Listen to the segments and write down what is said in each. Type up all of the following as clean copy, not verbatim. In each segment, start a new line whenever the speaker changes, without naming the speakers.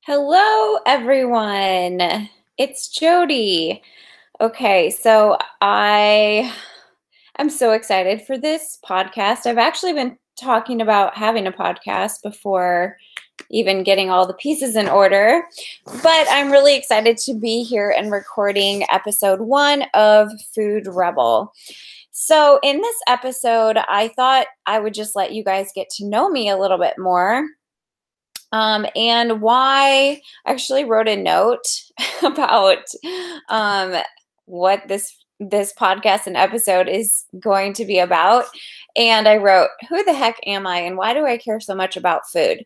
Hello, everyone. It's Jody. Okay, so I am so excited for this podcast. I've actually been talking about having a podcast before even getting all the pieces in order, but I'm really excited to be here and recording episode 1 of Food Rebel. So, in this episode, I thought I would just let you guys get to know me a little bit more. And why I actually wrote a note about what this podcast and episode is going to be about. And I wrote, who the heck am I and why do I care so much about food?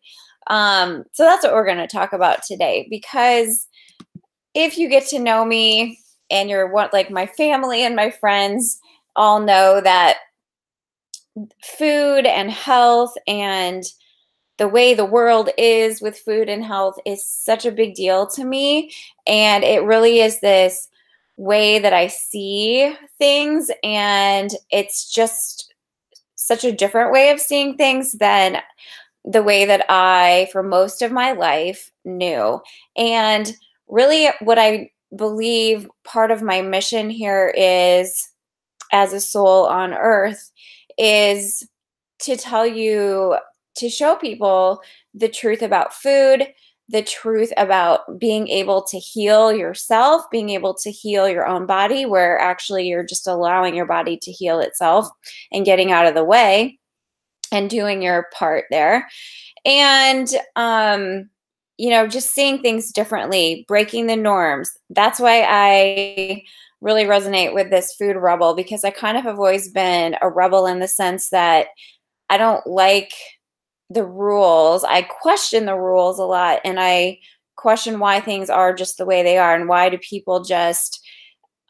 So that's what we're going to talk about today, because if you get to know me and you're like my family and my friends all know that food and health and the way the world is with food and health is such a big deal to me. And it really is this way that I see things. And it's just such a different way of seeing things than the way that I, for most of my life, knew. And really, what I believe part of my mission here is, as a soul on earth, is to tell you, to show people the truth about food, the truth about being able to heal yourself, being able to heal your own body, where actually you're just allowing your body to heal itself and getting out of the way and doing your part there. And, just seeing things differently, breaking the norms. That's why I really resonate with this food rebel, because I kind of have always been a rebel in the sense that I don't like the rules. I question the rules a lot, and I question why things are just the way they are, and why do people just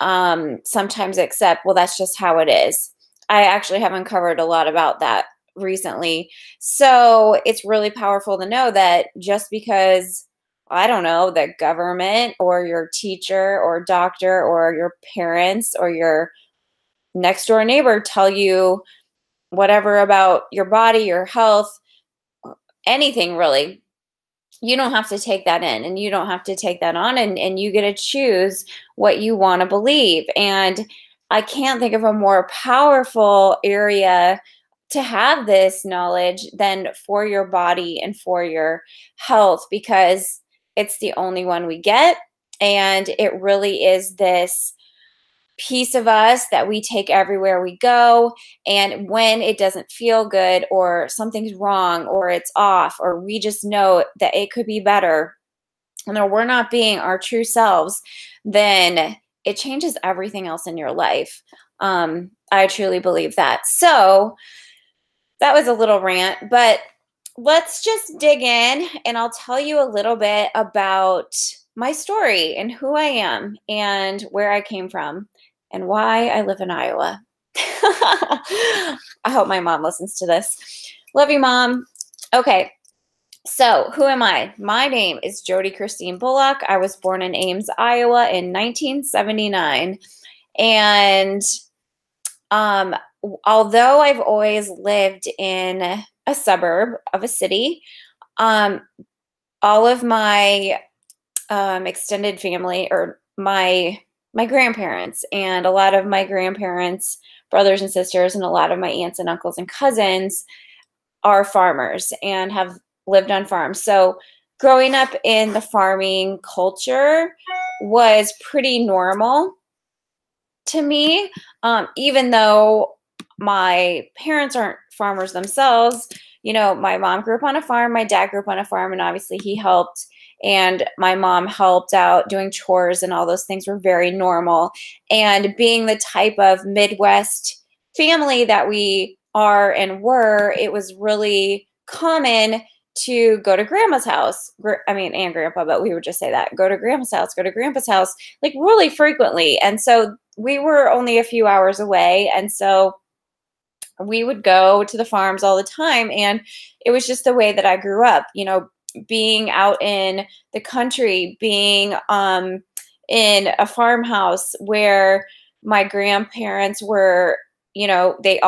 sometimes accept, well, that's just how it is. I actually have uncovered a lot about that recently. So it's really powerful to know that just because, I don't know, the government or your teacher or doctor or your parents or your next door neighbor tell you whatever about your body, your health, anything really, you don't have to take that in, and you don't have to take that on, and you get to choose what you want to believe. And I can't think of a more powerful area to have this knowledge than for your body and for your health, because it's the only one we get. And it really is this piece of us that we take everywhere we go. And when it doesn't feel good, or something's wrong, or it's off, or we just know that it could be better, and we're not being our true selves, then it changes everything else in your life. I truly believe that. So that was a little rant, but let's just dig in, and I'll tell you a little bit about my story and who I am and where I came from and why I live in Iowa. I hope my mom listens to this. Love you, Mom. Okay, so who am I? My name is Jody Christine Bullock. I was born in Ames, Iowa in 1979. And although I've always lived in a suburb of a city, all of my extended family, or my grandparents and a lot of my grandparents' brothers and sisters, and a lot of my aunts and uncles and cousins are farmers and have lived on farms. So growing up in the farming culture was pretty normal to me, even though my parents aren't farmers themselves. My mom grew up on a farm, my dad grew up on a farm, and obviously he helped. And my mom helped out doing chores, and all those things were very normal. And being the type of Midwest family that we are and were, it was really common to go to grandma's house. And grandpa, but we would just say that. Go to grandma's house, go to grandpa's house, like really frequently. And so we were only a few hours away. And so we would go to the farms all the time. And it was just the way that I grew up, being out in the country, being in a farmhouse where my grandparents were, they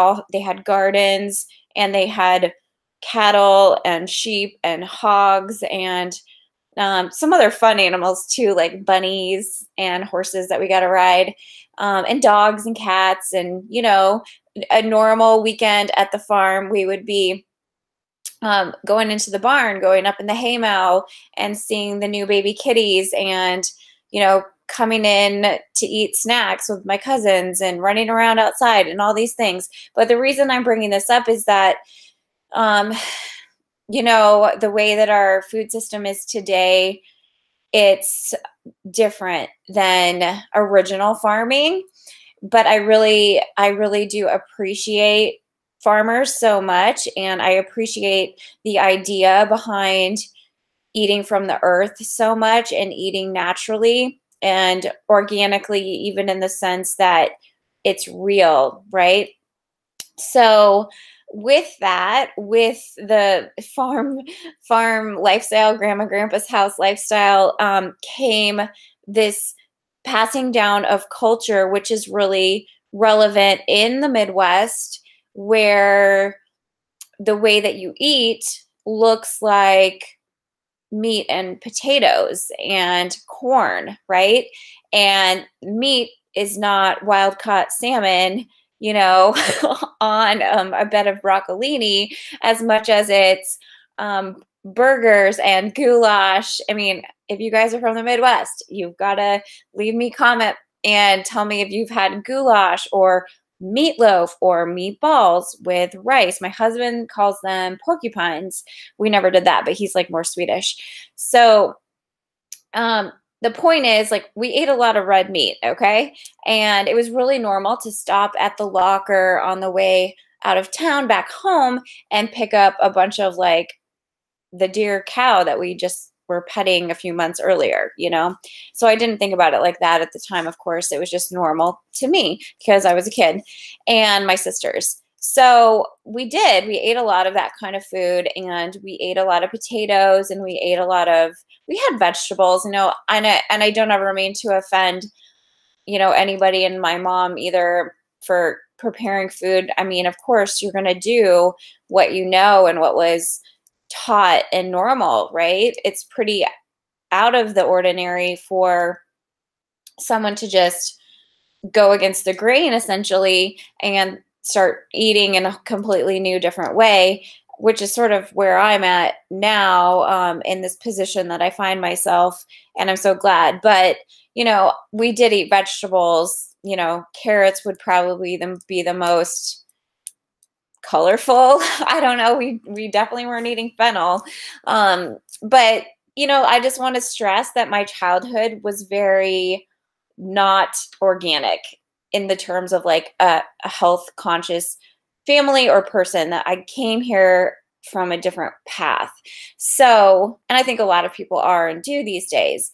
had gardens, and they had cattle and sheep and hogs, and some other fun animals too, like bunnies and horses that we got to ride, and dogs and cats. And, you know, a normal weekend at the farm, we would be going into the barn, going up in the haymow and seeing the new baby kitties and, you know, coming in to eat snacks with my cousins and running around outside and all these things. But the reason I'm bringing this up is that, um, you know, the way that our food system is today, it's different than original farming. But I really do appreciate farmers so much, and I appreciate the idea behind eating from the earth so much and eating naturally and organically, even in the sense that it's real, right? So with that, with the farm lifestyle, grandma grandpa's house lifestyle, came this passing down of culture, which is really relevant in the Midwest, where the way that you eat looks like meat and potatoes and corn, right? And meat is not wild caught salmon, you know, on a bed of broccolini, as much as it's burgers and goulash. I mean, if you guys are from the Midwest, you've got to leave me a comment and tell me if you've had goulash or meatloaf or meatballs with rice. My husband calls them porcupines. We never did that, but he's like more Swedish. So the point is, like, we ate a lot of red meat, okay? And it was really normal to stop at the locker on the way out of town back home and pick up a bunch of like the deer cow that we just were petting a few months earlier, you know? So I didn't think about it like that at the time, of course. It was just normal to me because I was a kid and my sisters. So we ate a lot of that kind of food, and we ate a lot of potatoes, and we had vegetables, you know, and I don't ever mean to offend, you know, anybody and my mom either for preparing food. I mean, of course, you're going to do what you know and what was taught and normal, right? It's pretty out of the ordinary for someone to just go against the grain essentially and start eating in a completely new, different way, which is sort of where I'm at now, in this position that I find myself. And I'm so glad. But, you know, we did eat vegetables. You know, carrots would probably be the most colorful. I don't know. We definitely weren't eating fennel. But, you know, I just want to stress that my childhood was very not organic in the terms of like a health conscious family or person, that I came here from a different path. So, and I think a lot of people are and do these days.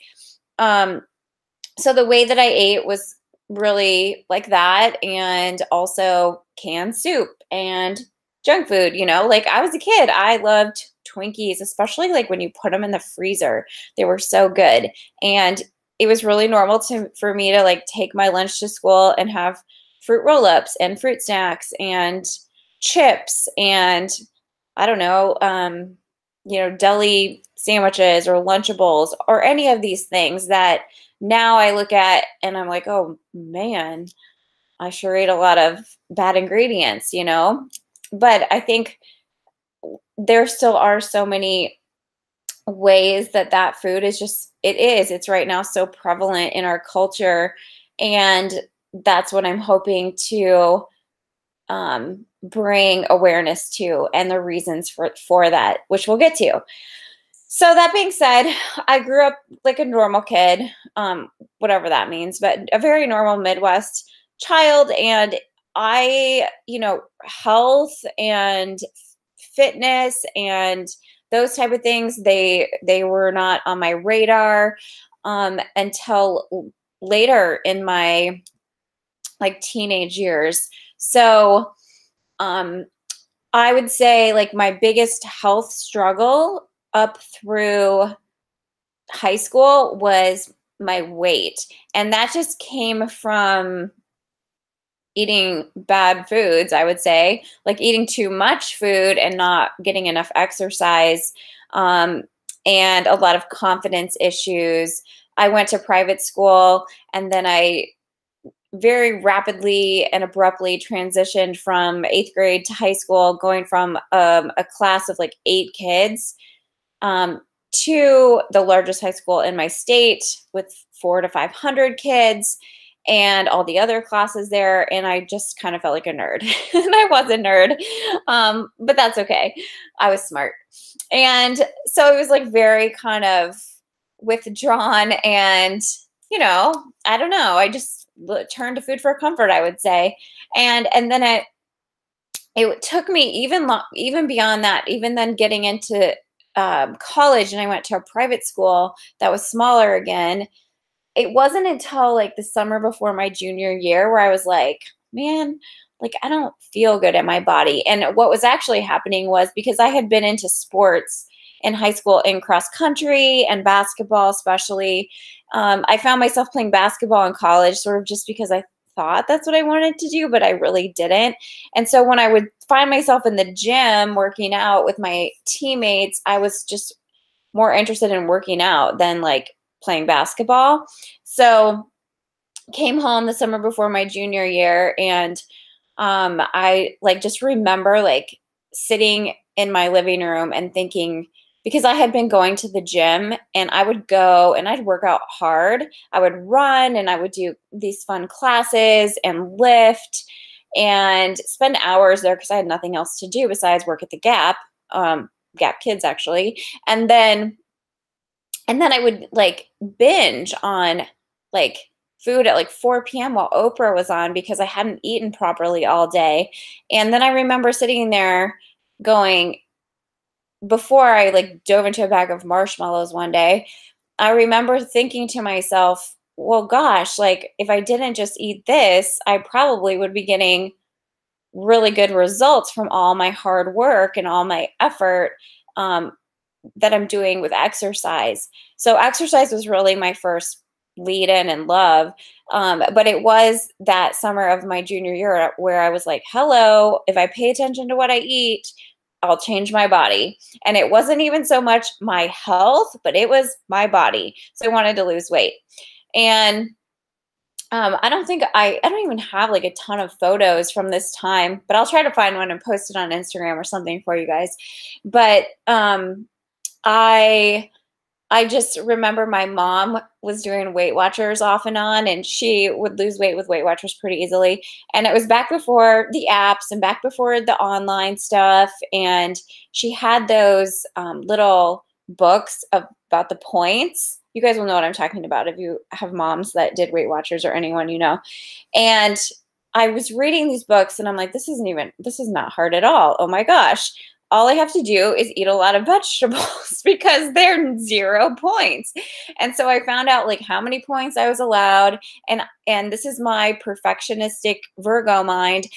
So the way that I ate was really like that, and also canned soup and junk food, you know, like I was a kid, I loved Twinkies, especially like when you put them in the freezer. They were so good. And it was really normal for me to like take my lunch to school and have fruit roll-ups and fruit snacks and chips and I don't know, you know, deli sandwiches or Lunchables or any of these things that now I look at and I'm like, oh man, I sure ate a lot of bad ingredients, you know? But I think there still are so many ways that food is just, it's right now so prevalent in our culture. And that's what I'm hoping to bring awareness to, and the reasons for that, which we'll get to. So that being said, I grew up like a normal kid, whatever that means, but a very normal Midwest child. And I, you know, health and fitness and those type of things, they were not on my radar until later in my like teenage years. So I would say like my biggest health struggle up through high school was my weight. And that just came from eating bad foods, I would say, like eating too much food and not getting enough exercise. and a lot of confidence issues. I went to private school, and then I very rapidly and abruptly transitioned from 8th grade to high school, going from a class of like 8 kids um, to the largest high school in my state with 400 to 500 kids and all the other classes there. And I just kind of felt like a nerd. And I was a nerd, but that's okay. I was smart. And so it was like very kind of withdrawn and, I don't know. I just turned to food for comfort, I would say. And then it took me even beyond that, even then getting into college, and I went to a private school that was smaller again. It wasn't until like the summer before my junior year where I was like, man, like I don't feel good in my body. And what was actually happening was because I had been into sports in high school in cross country and basketball, especially. I found myself playing basketball in college, sort of just because I thought that's what I wanted to do, but I really didn't. And so when I would find myself in the gym working out with my teammates, I was just more interested in working out than like playing basketball. So came home the summer before my junior year, and I like just remember like sitting in my living room and thinking, because I had been going to the gym and I would go and I'd work out hard. I would run and I would do these fun classes and lift and spend hours there because I had nothing else to do besides work at the Gap, Gap Kids actually. And then I would like binge on like food at like 4 p.m. while Oprah was on because I hadn't eaten properly all day. And then I remember sitting there going, before I like dove into a bag of marshmallows one day, I remember thinking to myself, well, gosh, like if I didn't just eat this, I probably would be getting really good results from all my hard work and all my effort. That I'm doing with exercise. So exercise was really my first lead in and love. But it was that summer of my junior year where I was like, hello, if I pay attention to what I eat, I'll change my body. And it wasn't even so much my health, but it was my body. So I wanted to lose weight. And I don't even have like a ton of photos from this time, but I'll try to find one and post it on Instagram or something for you guys. But I just remember my mom was doing Weight Watchers off and on, and she would lose weight with Weight Watchers pretty easily. And it was back before the apps and back before the online stuff. And she had those little books about the points. You guys will know what I'm talking about if you have moms that did Weight Watchers or anyone you know. And I was reading these books and I'm like, this is not hard at all. Oh my gosh. All I have to do is eat a lot of vegetables because they're 0 points. And so I found out like how many points I was allowed. And this is my perfectionistic Virgo mind.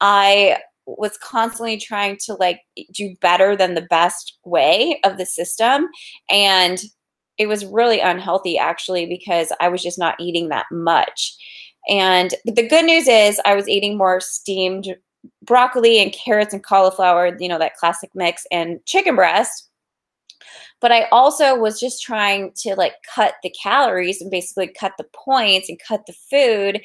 I was constantly trying to like do better than the best way of the system. And it was really unhealthy actually, because I was just not eating that much. And the good news is I was eating more steamed broccoli and carrots and cauliflower, that classic mix, and chicken breast. But I also was just trying to like cut the calories and basically cut the points and cut the food.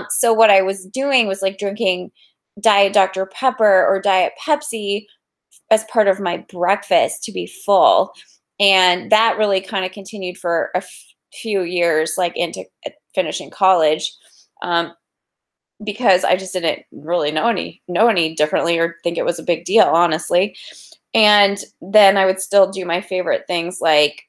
So what I was doing was like drinking Diet Dr. Pepper or Diet Pepsi as part of my breakfast to be full. And that really kind of continued for a few years, like into finishing college. Because I just didn't really know any differently or think it was a big deal, honestly. And then I would still do my favorite things like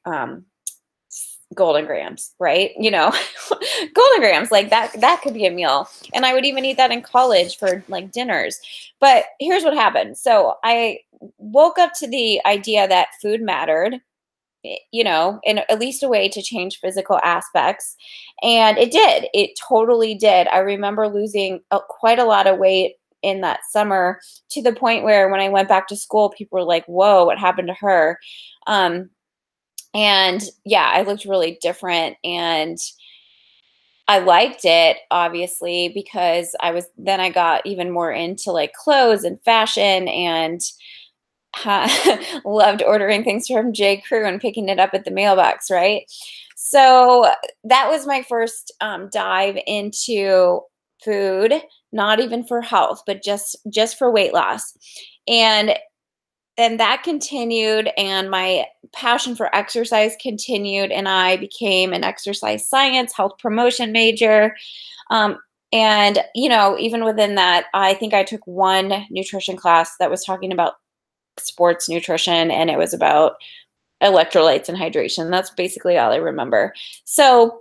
Golden Grams, right? Golden Grams, like that could be a meal. And I would even eat that in college for like dinners. But here's what happened. So I woke up to the idea that food mattered, in at least a way to change physical aspects. And it did. It totally did. I remember losing quite a lot of weight in that summer, to the point where when I went back to school, people were like, whoa, what happened to her? And yeah, I looked really different, and I liked it, obviously, because I got even more into like clothes and fashion, and loved ordering things from J. Crew and picking it up at the mailbox, right? So that was my first dive into food, not even for health, but just for weight loss. And then that continued, and my passion for exercise continued, and I became an exercise science, health promotion major. Um, and, even within that, I think I took one nutrition class that was talking about sports nutrition, and it was about electrolytes and hydration. That's basically all I remember. So,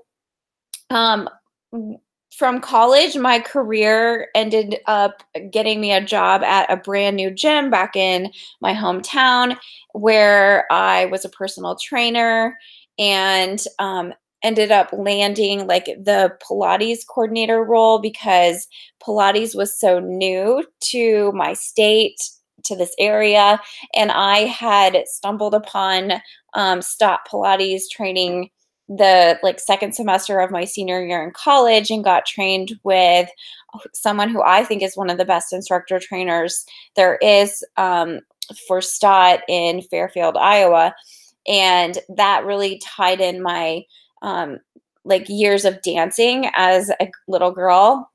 um, from college, my career ended up getting me a job at a brand new gym back in my hometown where I was a personal trainer and ended up landing like the Pilates coordinator role because Pilates was so new to my state, to this area. And I had stumbled upon Stop Pilates training the like second semester of my senior year in college and got trained with someone who I think is one of the best instructor trainers there is for Stott in Fairfield, Iowa. And that really tied in my like years of dancing as a little girl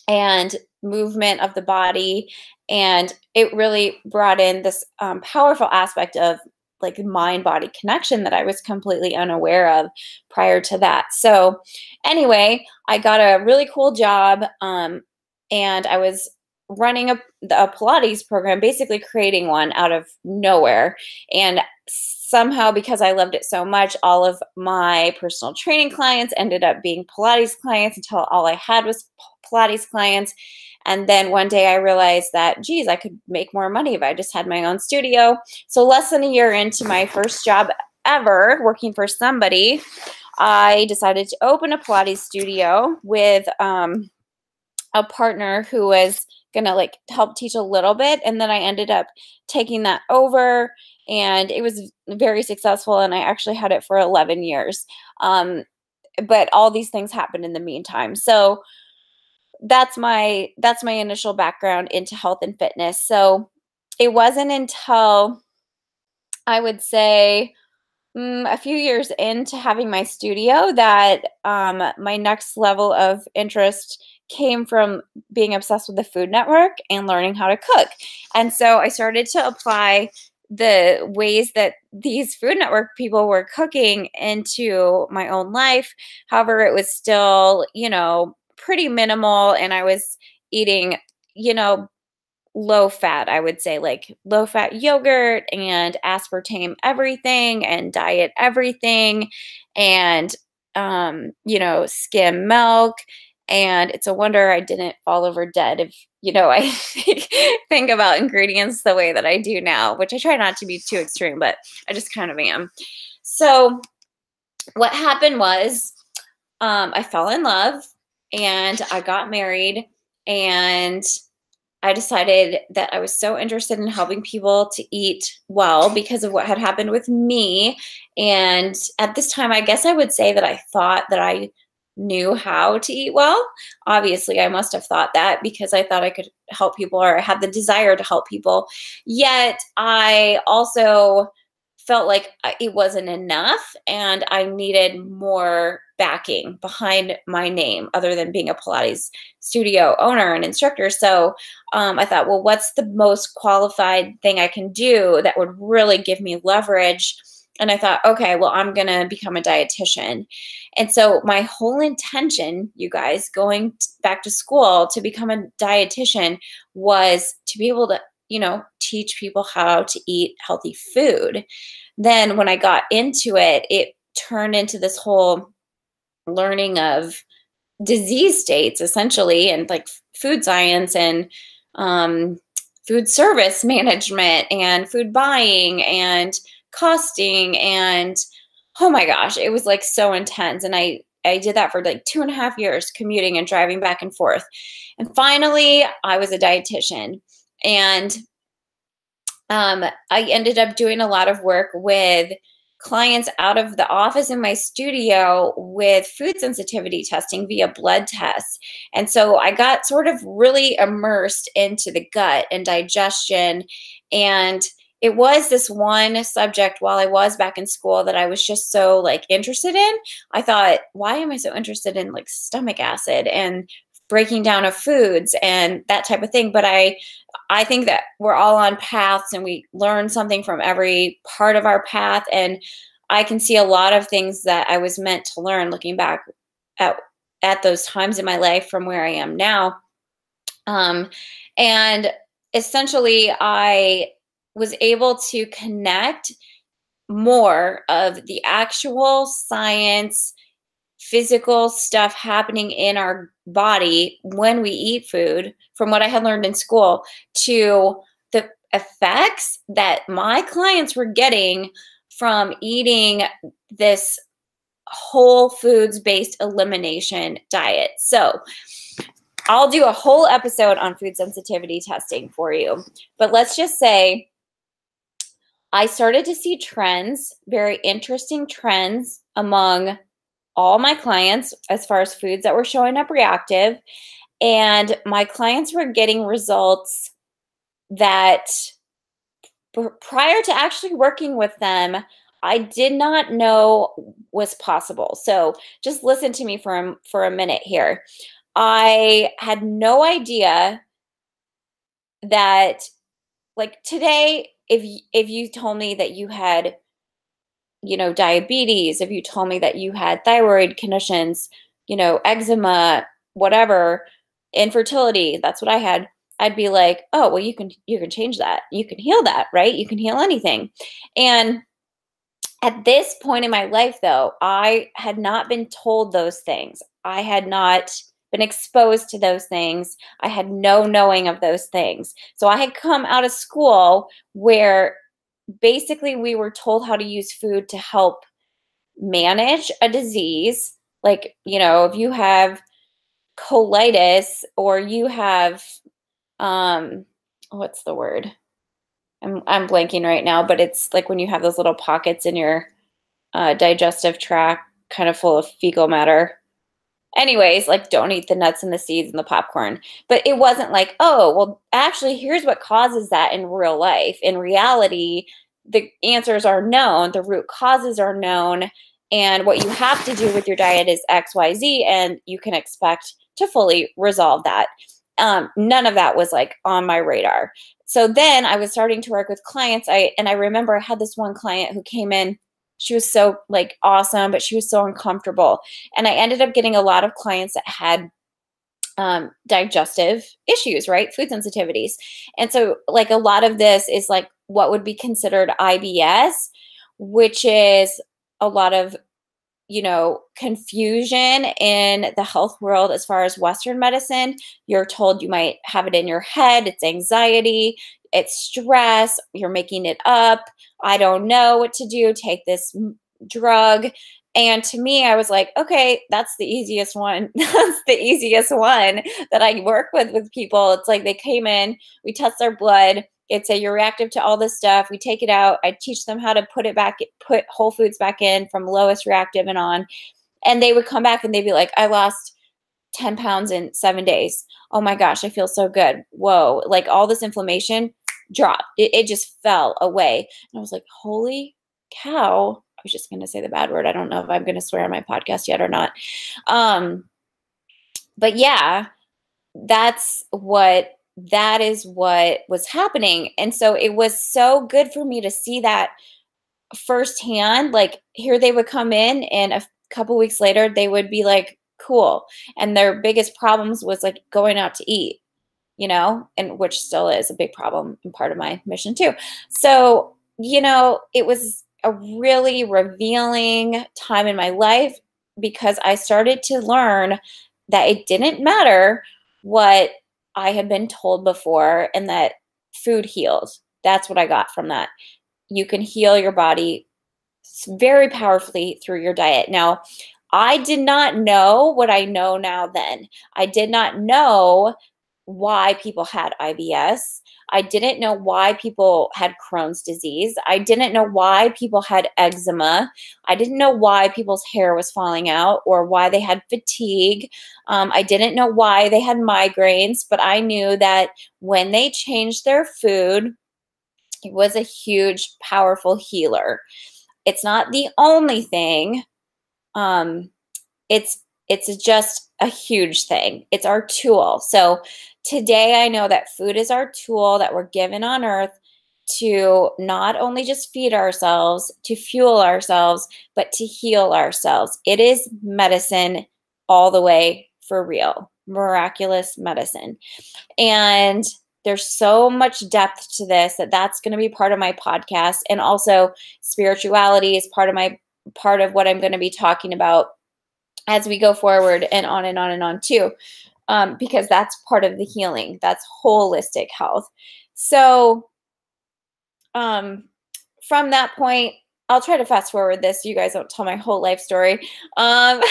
and movement of the body. And it really brought in this powerful aspect of like mind body connection that I was completely unaware of prior to that. So, anyway, I got a really cool job and I was running a Pilates program, basically creating one out of nowhere. And somehow, because I loved it so much, all of my personal training clients ended up being Pilates clients until all I had was Pilates clients. And then one day I realized that, geez, I could make more money if I just had my own studio. So less than a year into my first job ever working for somebody, I decided to open a Pilates studio with a partner who was gonna like help teach a little bit. And then I ended up taking that over and it was very successful. And I actually had it for 11 years. But all these things happened in the meantime. So that's my initial background into health and fitness. So it wasn't until I would say a few years into having my studio that my next level of interest came from being obsessed with the Food Network and learning how to cook. And so I started to apply the ways that these Food Network people were cooking into my own life. However, it was still, pretty minimal, and I was eating, low fat, I would say, like low fat yogurt and aspartame everything and diet everything and skim milk. And it's a wonder I didn't fall over dead if I think about ingredients the way that I do now, which I try not to be too extreme, but I just kind of am. So what happened was I fell in love and I got married, and I decided that I was so interested in helping people to eat well because of what had happened with me. And at this time, I guess I would say that I thought that I knew how to eat well. Obviously, I must have thought that because I thought I could help people, or I had the desire to help people. Yet I also felt like it wasn't enough and I needed more backing behind my name other than being a Pilates studio owner and instructor. So I thought, well, what's the most qualified thing I can do that would really give me leverage? And I thought, okay, well, I'm going to become a dietitian. And so my whole intention, you guys, going back to school to become a dietitian was to be able to teach people how to eat healthy food. Then when I got into it, it turned into this whole learning of disease states, essentially, and like food science and food service management and food buying and costing. And oh my gosh, it was like so intense. And I did that for like 2.5 years, commuting and driving back and forth. And finally, I was a dietitian. And I ended up doing a lot of work with clients out of the office in my studio with food sensitivity testing via blood tests. And so I got sort of really immersed into the gut and digestion. And it was this one subject while I was back in school that I was just so like interested in. I thought, why am I so interested in like stomach acid and breaking down of foods and that type of thing? But I think that we're all on paths and we learn something from every part of our path. And I can see a lot of things that I was meant to learn looking back at at those times in my life from where I am now. And essentially, I was able to connect more of the actual science, physical stuff happening in our body when we eat food from what I had learned in school to the effects that my clients were getting from eating this whole foods based elimination diet. So, I'll do a whole episode on food sensitivity testing for you. But let's just say I started to see trends, very interesting trends among all my clients as far as foods that were showing up reactive. And my clients were getting results that prior to actually working with them, I did not know was possible. So just listen to me for a minute here. I had no idea that, like, today, if you told me that you had, diabetes, if you told me that you had thyroid conditions, eczema, whatever, infertility, that's what I had, I'd be like, oh, well, you can change that. You can heal that, right? You can heal anything. And at this point in my life, though, I had not been told those things. I had not been exposed to those things. I had no knowing of those things. So I had come out of school where basically we were told how to use food to help manage a disease. Like, if you have colitis or you have, what's the word? I'm blanking right now, but it's like when you have those little pockets in your digestive tract kind of full of fecal matter. Anyways, like, don't eat the nuts and the seeds and the popcorn. But it wasn't like, oh, well, actually, here's what causes that in real life. In reality, the answers are known, the root causes are known, and what you have to do with your diet is X, Y, Z, and you can expect to fully resolve that. None of that was like on my radar. So then I was starting to work with clients. I remember I had this one client who came in. She was so like awesome, but she was so uncomfortable. And I ended up getting a lot of clients that had digestive issues, right? Food sensitivities. And so like a lot of this is like what would be considered IBS, which is a lot of, confusion in the health world as far as Western medicine. You're told you might have it in your head. It's anxiety. It's stress. You're making it up. I don't know what to do. Take this drug. And to me, I was like, okay, that's the easiest one. That's the easiest one that I work with people. It's like they came in, we test their blood. It's you're reactive to all this stuff. We take it out. I teach them how to put whole foods back in from lowest reactive and on. And they would come back and they'd be like, I lost 10 pounds in 7 days. Oh my gosh, I feel so good. Whoa. Like all this inflammation dropped. It just fell away. And I was like, holy cow. I was just going to say the bad word. I don't know if I'm going to swear on my podcast yet or not. But yeah, that is what was happening. And so it was so good for me to see that firsthand. Like here they would come in and a couple weeks later they would be like, cool. And their biggest problems was like going out to eat, and which still is a big problem and part of my mission too. So, it was a really revealing time in my life because I started to learn that it didn't matter what I had been told before and that food heals. That's what I got from that. You can heal your body very powerfully through your diet. Now, I did not know what I know now then. I did not know why people had IBS. I didn't know why people had Crohn's disease. I didn't know why people had eczema. I didn't know why people's hair was falling out or why they had fatigue. I didn't know why they had migraines, but I knew that when they changed their food, It was a huge, powerful healer. It's not the only thing. Um, it's just a huge thing. It's our tool. So today I know that food is our tool that we're given on earth to not only just feed ourselves, to fuel ourselves, but to heal ourselves. It is medicine all the way, for real. Miraculous medicine. And there's so much depth to this that's going to be part of my podcast. And also spirituality is part of what I'm going to be talking about as we go forward, and on and on and on too, because that's part of the healing. That's holistic health. So from that point, I'll try to fast forward this so you guys don't tell my whole life story. But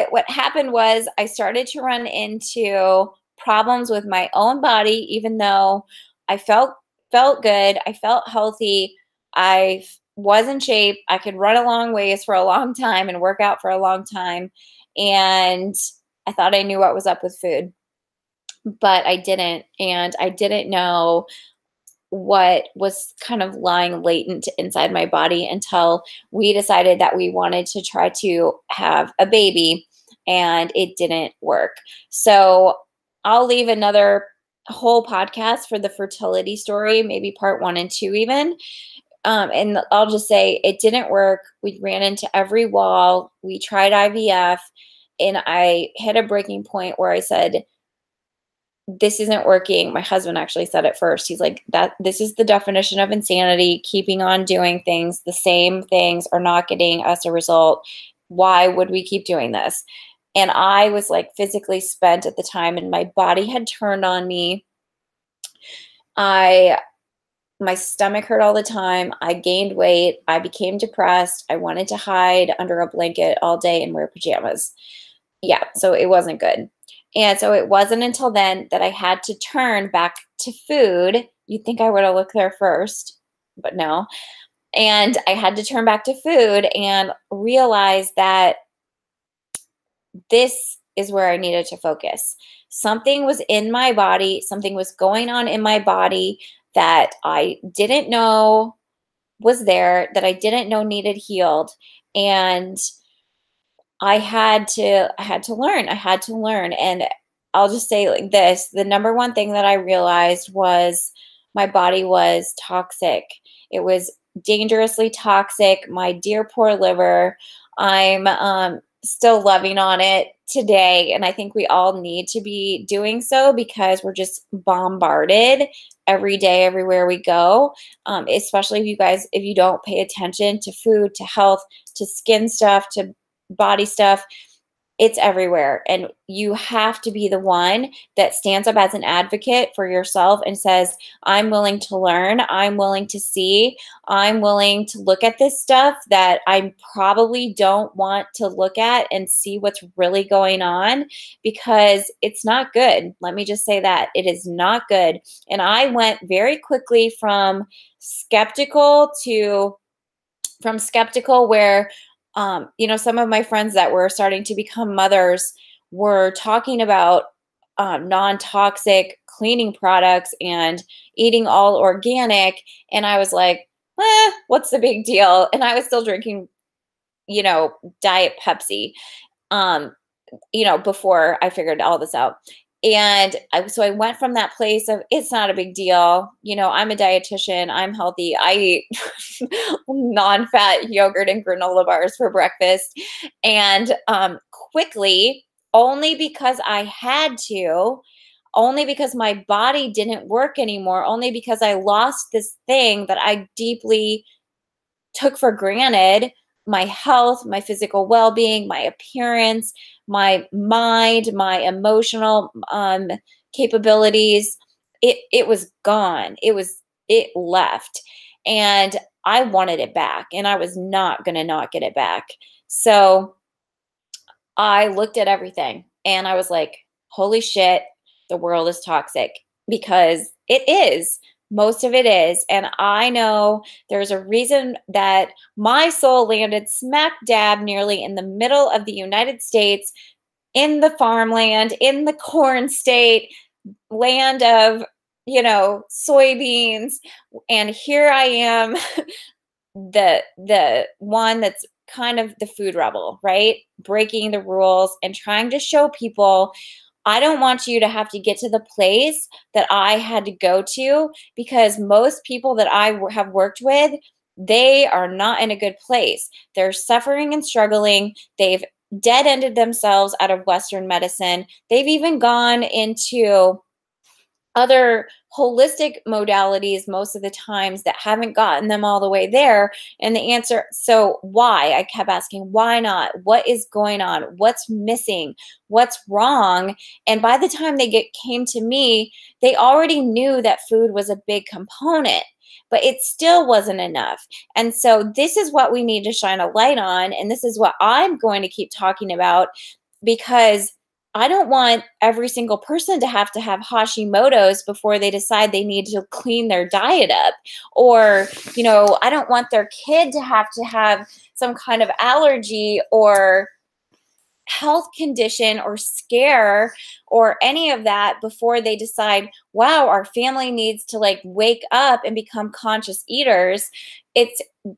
what happened was I started to run into problems with my own body, even though I felt good, I felt healthy, I was in shape, I could run a long ways for a long time and work out for a long time. And I thought I knew what was up with food, but I didn't. And I didn't know what was kind of lying latent inside my body until we decided that we wanted to try to have a baby, and it didn't work. So I'll leave another whole podcast for the fertility story, maybe part 1 and 2 even. And I'll just say it didn't work. We ran into every wall. We tried IVF, and I hit a breaking point where I said, this isn't working. My husband actually said it first. He's like, that this is the definition of insanity. Keeping on doing things, the same things are not getting us a result. Why would we keep doing this? And I was like physically spent at the time, and my body had turned on me. My stomach hurt all the time. I gained weight. I became depressed. I wanted to hide under a blanket all day and wear pajamas. Yeah, so it wasn't good. And so it wasn't until then that I had to turn back to food. You'd think I would have looked there first, but no. And I had to turn back to food and realize that this is where I needed to focus. Something was in my body, something was going on in my body that I didn't know was there, that I didn't know needed healed. And I had to learn. I had to learn. And I'll just say like this, the number one thing that I realized was my body was toxic. It was dangerously toxic. My dear poor liver. I'm still loving on it today. And I think we all need to be doing so because we're just bombarded every day, everywhere we go. Especially if you don't pay attention to food, to health, to skin stuff, to body stuff, it's everywhere. And you have to be the one that stands up as an advocate for yourself and says, I'm willing to learn. I'm willing to see. I'm willing to look at this stuff that I probably don't want to look at and see what's really going on, because it's not good. Let me just say that it is not good. And I went very quickly from skeptical where some of my friends that were starting to become mothers were talking about non-toxic cleaning products and eating all organic. And I was like, what's the big deal? And I was still drinking, Diet Pepsi, before I figured all this out. And so I went from that place of, it's not a big deal. I'm a dietitian. I'm healthy. I eat non-fat yogurt and granola bars for breakfast. And quickly, only because I had to, only because my body didn't work anymore, only because I lost this thing that I deeply took for granted, my health, my physical well-being, my appearance, my mind, my emotional capabilities, it was gone. It left. And I wanted it back, and I was not going to not get it back. So I looked at everything and I was like, holy shit, the world is toxic, because it is. Most of it is. And I know there's a reason that my soul landed smack dab nearly in the middle of the United States, in the farmland, in the corn state, land of, soybeans, and here I am, the one that's kind of the food rebel, right? Breaking the rules and trying to show people, I don't want you to have to get to the place that I had to go to, because most people that I have worked with, they are not in a good place. They're suffering and struggling. They've dead ended themselves out of Western medicine. They've even gone into other holistic modalities most of the times that haven't gotten them all the way there. And the answer, so why? I kept asking, why not? What is going on? What's missing? What's wrong? And by the time came to me, they already knew that food was a big component, but it still wasn't enough. And so this is what we need to shine a light on. And this is what I'm going to keep talking about, because I don't want every single person to have Hashimoto's before they decide they need to clean their diet up. Or, I don't want their kid to have some kind of allergy or health condition or scare or any of that before they decide, wow, our family needs to like wake up and become conscious eaters.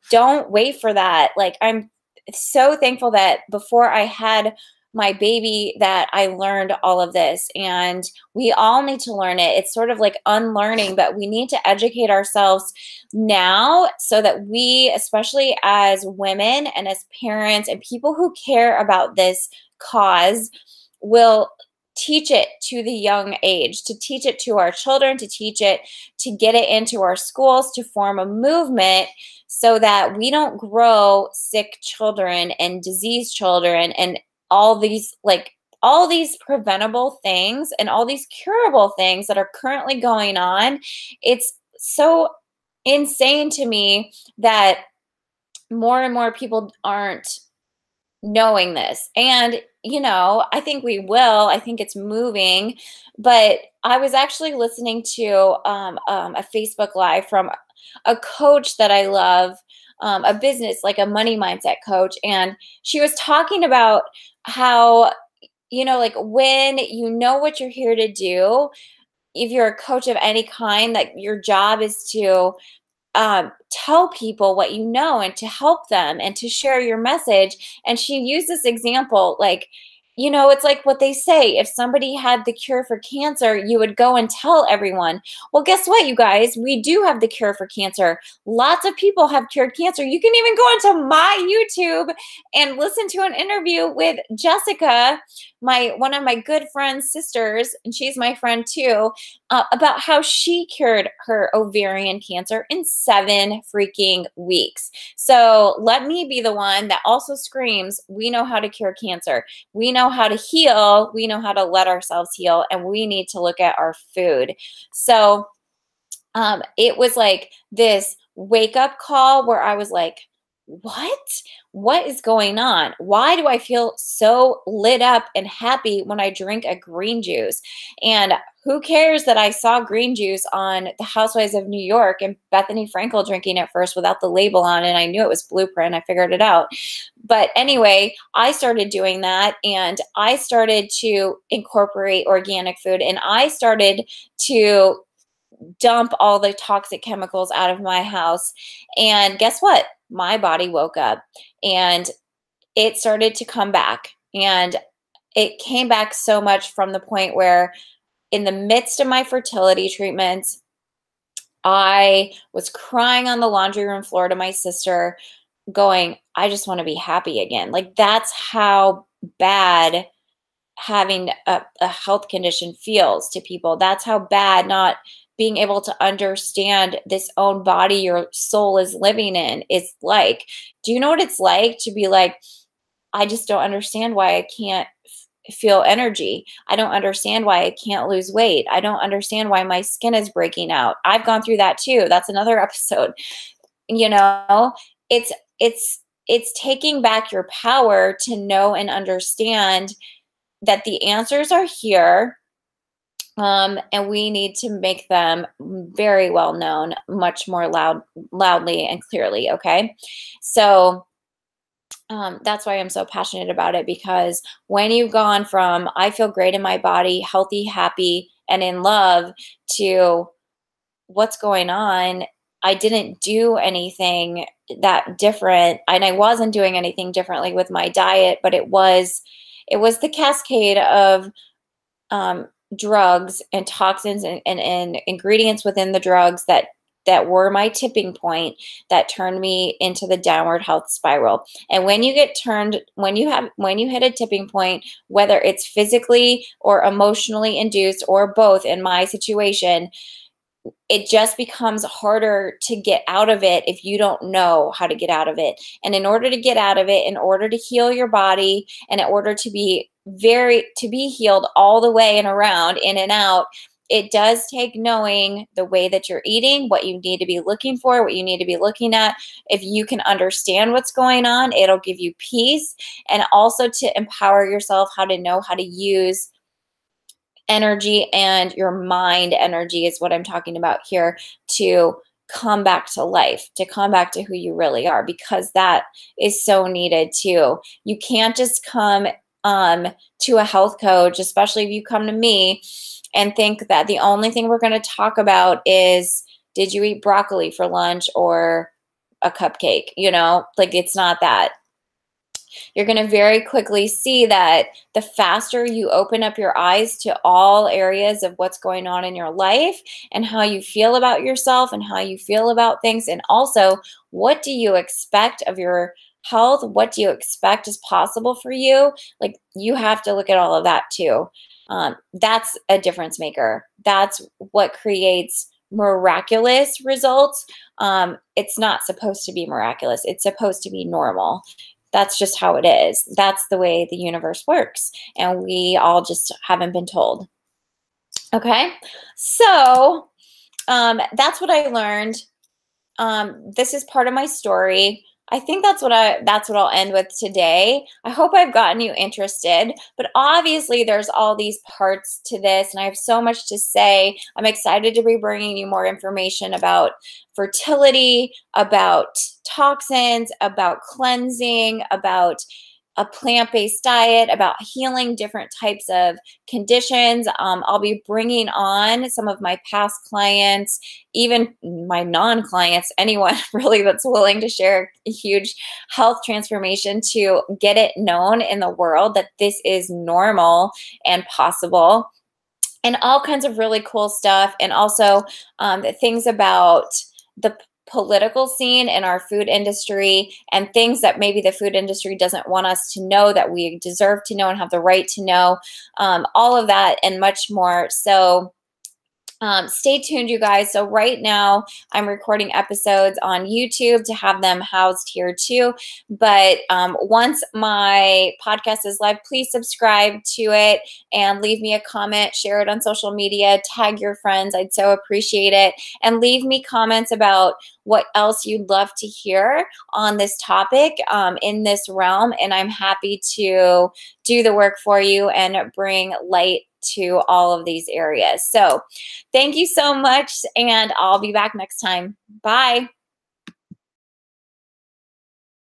Don't wait for that. Like, I'm so thankful that before I had my baby that I learned all of this, and we all need to learn it. It's sort of like unlearning, but we need to educate ourselves now so that we, especially as women and as parents and people who care about this cause, will teach it to the young age, to teach it to our children, to teach it, to get it into our schools, to form a movement so that we don't grow sick children and diseased children and all these preventable things and all these curable things that are currently going on. It's so insane to me that more and more people aren't knowing this. And, I think we will. I think it's moving. But I was actually listening to a Facebook Live from a coach that I love, a business, like a money mindset coach. And she was talking about how, like when you know what you're here to do, if you're a coach of any kind, that your job is to tell people what you know and to help them and to share your message. And she used this example, like, it's like what they say, if somebody had the cure for cancer, you would go and tell everyone. Well, guess what, you guys? We do have the cure for cancer. Lots of people have cured cancer. You can even go into my YouTube and listen to an interview with Jessica, one of my good friend's sisters, and she's my friend too, about how she cured her ovarian cancer in 7 freaking weeks. So let me be the one that also screams, we know how to cure cancer. We know how to heal. We know how to let ourselves heal. And we need to look at our food. So it was like this wake up call where I was like, what is going on? Why do I feel so lit up and happy when I drink a green juice? And who cares that I saw green juice on the Housewives of New York and Bethany Frankel drinking it first without the label on, and I knew it was Blueprint. I figured it out. But anyway, I started doing that, and I started to incorporate organic food, and I started to dump all the toxic chemicals out of my house. And guess what? My body woke up and it started to come back. And it came back so much from the point where in the midst of my fertility treatments, I was crying on the laundry room floor to my sister going, I just want to be happy again. Like, that's how bad having a health condition feels to people. That's how bad not being able to understand this own body your soul is living in is like. Do you know what it's like to be like, I just don't understand why I can't feel energy. I don't understand why I can't lose weight. I don't understand why my skin is breaking out. I've gone through that too. That's another episode. It's taking back your power to know and understand that the answers are here. And we need to make them very well known, much more loudly and clearly. Okay. So that's why I'm so passionate about it, because when you've gone from, I feel great in my body, healthy, happy, and in love, to what's going on. I didn't do anything that different, and I wasn't doing anything differently with my diet, but it was the cascade of um, drugs and toxins and ingredients within the drugs that were my tipping point that turned me into the downward health spiral. And when you when you hit a tipping point, whether it's physically or emotionally induced or both in my situation, it just becomes harder to get out of it if you don't know how to get out of it. And in order to get out of it, in order to heal your body, and in order to be healed all the way and around, in and out, it does take knowing the way that you're eating, what you need to be looking for, what you need to be looking at. If you can understand what's going on, it'll give you peace, and also to empower yourself how to know how to use energy, and your mind energy is what I'm talking about here, to come back to life, to come back to who you really are, because that is so needed too. You can't just come to a health coach, especially if you come to me, and think that the only thing we're going to talk about is, did you eat broccoli for lunch or a cupcake? Like, it's not that. You're going to very quickly see that the faster you open up your eyes to all areas of what's going on in your life, and how you feel about yourself and how you feel about things, and also what do you expect of your health, what do you expect is possible for you, like, you have to look at all of that too. That's a difference maker. That's what creates miraculous results. It's not supposed to be miraculous. It's supposed to be normal. That's just how it is. That's the way the universe works. And we all just haven't been told. Okay. So that's what I learned. This is part of my story. I think that's what I'll end with today. I hope I've gotten you interested, but obviously there's all these parts to this, and I have so much to say. I'm excited to be bringing you more information about fertility, about toxins, about cleansing, about a plant-based diet, about healing different types of conditions. I'll be bringing on some of my past clients, even my non-clients, anyone really that's willing to share a huge health transformation, to get it known in the world that this is normal and possible, and all kinds of really cool stuff. And also the things about the political scene in our food industry, and things that maybe the food industry doesn't want us to know that we deserve to know and have the right to know, all of that and much more. So stay tuned, you guys. So right now I'm recording episodes on YouTube to have them housed here too. But once my podcast is live, please subscribe to it and leave me a comment, share it on social media, tag your friends. I'd so appreciate it. And leave me comments about what else you'd love to hear on this topic in this realm. And I'm happy to do the work for you and bring light to all of these areas. So thank you so much, and I'll be back next time. Bye.